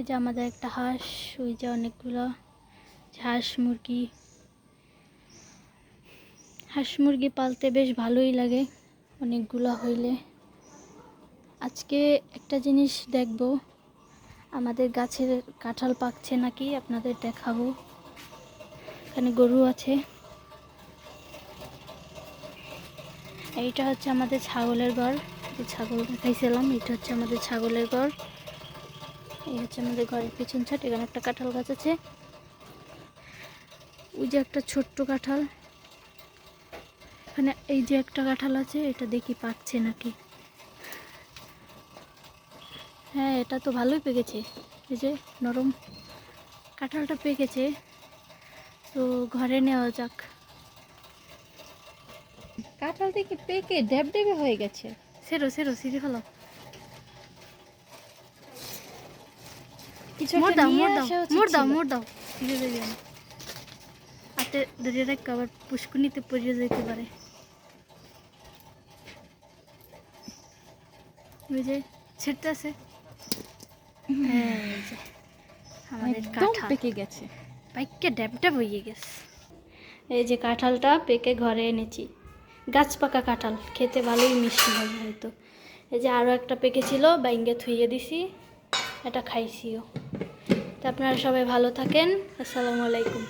এই যে আমাদের একটা হাঁস, ওই যে অনেকগুলো হাঁস মুরগি। হাঁস মুরগি পালতে বেশ ভালোই লাগে অনেকগুলো হইলে। আজকে একটা জিনিস দেখব, আমাদের গাছের কাঁঠাল পাকছে নাকি আপনাদের দেখাবো। এখানে গরু আছে। এইটা হচ্ছে আমাদের ছাগলের ঘর, যে ছাগল দেখাইছিলাম, এটা হচ্ছে আমাদের ছাগলের ঘর। এই হচ্ছে আমাদের ঘরের পিছন ছাদ। এখানে একটা কাঁঠাল গাছ আছে, ওই যে একটা ছোট্ট কাঁঠাল। এখানে এই যে একটা কাঁঠাল আছে, এটা দেখি পাকছে নাকি। হ্যাঁ, এটা তো ভালোই পেকেছে। এই যে নরম কাঁঠালটা পেকেছে, তো ঘরে নেওয়া যাক। কাঁঠাল থেকে পেকে ডেবডেবে হয়ে গেছে। সেরো সেরো সিঁড়ি ফেলো। কিছু মোড় একটা দাও নিয়ে মোড় দাও আসা উচিত মোড় দাও ছিল। মোড় দাও, সিঁড়ে দেবে না। হাতে ধরে রাখ, আবার পুষ্কুনিতে পড়ে যেতে পারে। ওই যে ছিটতে আছে। এই যে আমাদের একদম কাঁঠাল পেকে গেছে। পাইকে ড্যাব হয়ে গেছে। এই যে কাঁঠালটা পেকে ঘরে এনেছি, গাছ পাকা কাঁঠাল, খেতে ভালোই মিষ্টি হবে হয়তো। এই যে আরও একটা পেকেছিল, বাইঙ্গে থুইয়ে দিছি, এটা খাইছিও। তো আপনারা সবাই ভালো থাকেন। আসসালামু আলাইকুম।